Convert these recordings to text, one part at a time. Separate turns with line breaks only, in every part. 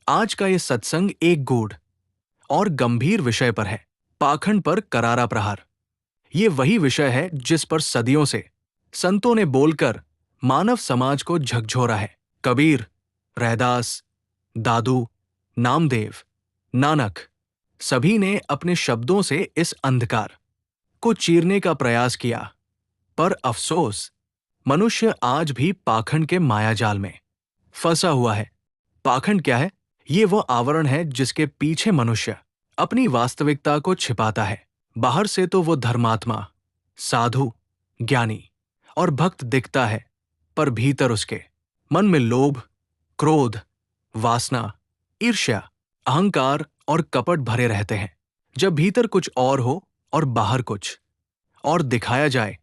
आज का ये सत्संग एक गूढ़ और गंभीर विषय पर है, पाखंड पर करारा प्रहार। ये वही विषय है जिस पर सदियों से संतों ने बोलकर मानव समाज को झकझोरा है। कबीर, रैदास, दादू, नामदेव, नानक, सभी ने अपने शब्दों से इस अंधकार को चीरने का प्रयास किया, पर अफसोस, मनुष्य आज भी पाखंड के मायाजाल में फंसा हुआ है। पाखंड क्या है? ये वो आवरण है जिसके पीछे मनुष्य अपनी वास्तविकता को छिपाता है। बाहर से तो वो धर्मात्मा, साधु, ज्ञानी और भक्त दिखता है, पर भीतर उसके मन में लोभ, क्रोध, वासना, ईर्ष्या, अहंकार और कपट भरे रहते हैं। जब भीतर कुछ और हो और बाहर कुछ और दिखाया जाए,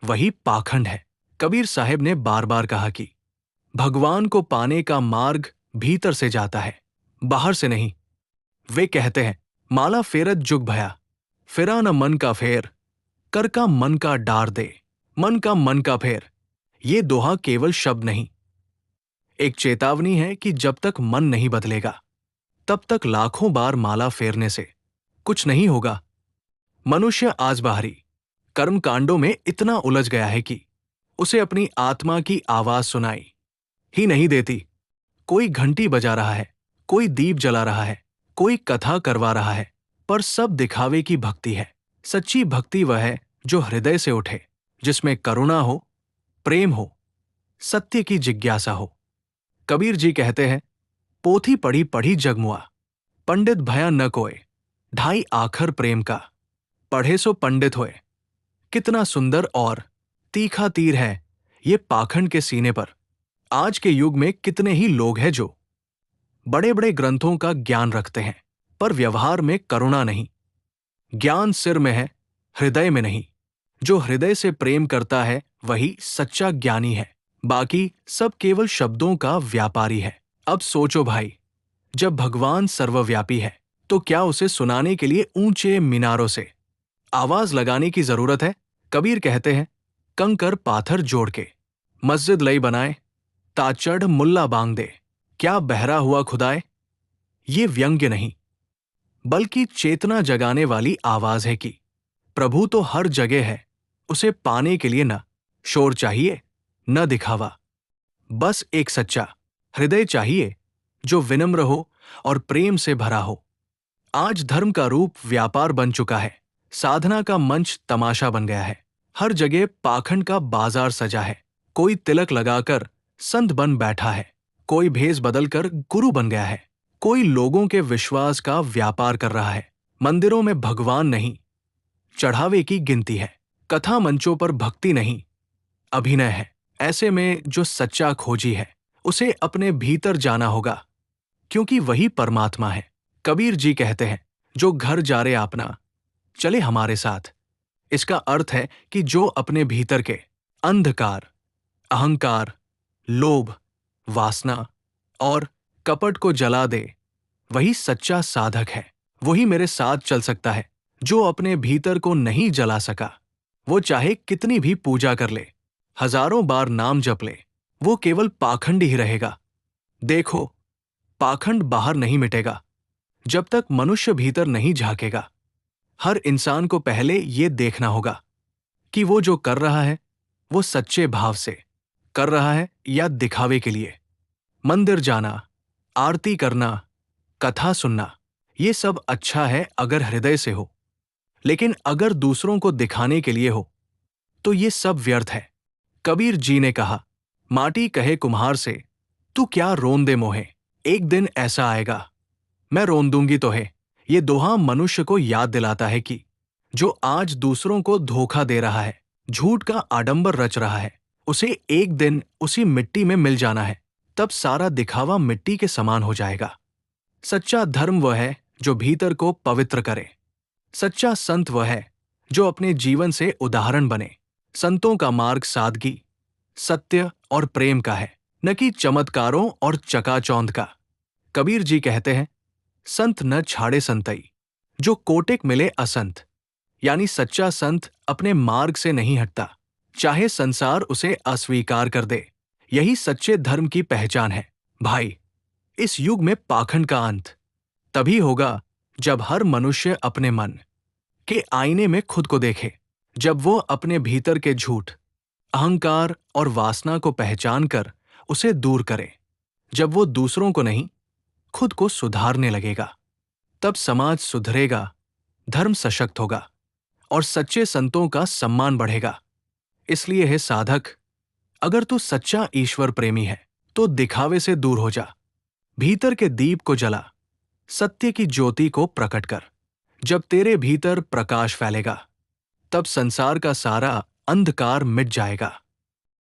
वही पाखंड है। कबीर साहब ने बार बार कहा कि भगवान को पाने का मार्ग भीतर से जाता है, बाहर से नहीं। वे कहते हैं, माला फेरत जुग भया, फिरा न मन का फेर, कर का मन का डार दे, मन का फेर। ये दोहा केवल शब्द नहीं, एक चेतावनी है कि जब तक मन नहीं बदलेगा, तब तक लाखों बार माला फेरने से कुछ नहीं होगा। मनुष्य आज बाहरी कर्म कांडों में इतना उलझ गया है कि उसे अपनी आत्मा की आवाज सुनाई ही नहीं देती। कोई घंटी बजा रहा है, कोई दीप जला रहा है, कोई कथा करवा रहा है, पर सब दिखावे की भक्ति है। सच्ची भक्ति वह है जो हृदय से उठे, जिसमें करुणा हो, प्रेम हो, सत्य की जिज्ञासा हो। कबीर जी कहते हैं, पोथी पढ़ी पढ़ी जगमुआ, पंडित भया न कोय, ढाई आखर प्रेम का, पढ़े सो पंडित होए। कितना सुंदर और तीखा तीर है ये पाखंड के सीने पर। आज के युग में कितने ही लोग हैं जो बड़े बड़े ग्रंथों का ज्ञान रखते हैं, पर व्यवहार में करुणा नहीं। ज्ञान सिर में है, हृदय में नहीं। जो हृदय से प्रेम करता है वही सच्चा ज्ञानी है, बाकी सब केवल शब्दों का व्यापारी है। अब सोचो भाई, जब भगवान सर्वव्यापी है, तो क्या उसे सुनाने के लिए ऊंचे मीनारों से आवाज लगाने की जरूरत है? कबीर कहते हैं, कंकर पाथर जोड़ के मस्जिद लई बनाए, ताचड़ मुल्ला बांग दे, क्या बहरा हुआ खुदाए। ये व्यंग्य नहीं, बल्कि चेतना जगाने वाली आवाज है कि प्रभु तो हर जगह है, उसे पाने के लिए न शोर चाहिए, न दिखावा, बस एक सच्चा हृदय चाहिए जो विनम्र हो और प्रेम से भरा हो। आज धर्म का रूप व्यापार बन चुका है, साधना का मंच तमाशा बन गया है। हर जगह पाखंड का बाजार सजा है। कोई तिलक लगाकर संत बन बैठा है, कोई भेष बदलकर गुरु बन गया है, कोई लोगों के विश्वास का व्यापार कर रहा है। मंदिरों में भगवान नहीं, चढ़ावे की गिनती है। कथा मंचों पर भक्ति नहीं, अभिनय है। ऐसे में जो सच्चा खोजी है, उसे अपने भीतर जाना होगा, क्योंकि वही परमात्मा है। कबीर जी कहते हैं, जो घर जा रे आपना, चले हमारे साथ। इसका अर्थ है कि जो अपने भीतर के अंधकार, अहंकार, लोभ, वासना और कपट को जला दे, वही सच्चा साधक है। वही मेरे साथ चल सकता है। जो अपने भीतर को नहीं जला सका, वो चाहे कितनी भी पूजा कर ले, हजारों बार नाम जप ले, वो केवल पाखंड ही रहेगा। देखो, पाखंड बाहर नहीं मिटेगा जब तक मनुष्य भीतर नहीं झांकेगा। हर इंसान को पहले ये देखना होगा कि वो जो कर रहा है, वो सच्चे भाव से कर रहा है या दिखावे के लिए। मंदिर जाना, आरती करना, कथा सुनना, ये सब अच्छा है अगर हृदय से हो, लेकिन अगर दूसरों को दिखाने के लिए हो, तो ये सब व्यर्थ है। कबीर जी ने कहा, माटी कहे कुम्हार से, तू क्या रोन दे मोहे, एक दिन ऐसा आएगा मैं रोन दूंगी तो है। ये दोहा मनुष्य को याद दिलाता है कि जो आज दूसरों को धोखा दे रहा है, झूठ का आडंबर रच रहा है, उसे एक दिन उसी मिट्टी में मिल जाना है। तब सारा दिखावा मिट्टी के समान हो जाएगा। सच्चा धर्म वह है जो भीतर को पवित्र करे। सच्चा संत वह है जो अपने जीवन से उदाहरण बने। संतों का मार्ग सादगी, सत्य और प्रेम का है, न कि चमत्कारों और चकाचौंध का। कबीर जी कहते हैं, संत न छाड़े संतई, जो कोटिक मिले असंत। यानी सच्चा संत अपने मार्ग से नहीं हटता, चाहे संसार उसे अस्वीकार कर दे। यही सच्चे धर्म की पहचान है। भाई, इस युग में पाखंड का अंत तभी होगा जब हर मनुष्य अपने मन के आईने में खुद को देखे, जब वो अपने भीतर के झूठ, अहंकार और वासना को पहचान कर उसे दूर करे, जब वो दूसरों को नहीं खुद को सुधारने लगेगा। तब समाज सुधरेगा, धर्म सशक्त होगा और सच्चे संतों का सम्मान बढ़ेगा। इसलिए हे साधक, अगर तू सच्चा ईश्वर प्रेमी है तो दिखावे से दूर हो जा, भीतर के दीप को जला, सत्य की ज्योति को प्रकट कर। जब तेरे भीतर प्रकाश फैलेगा तब संसार का सारा अंधकार मिट जाएगा।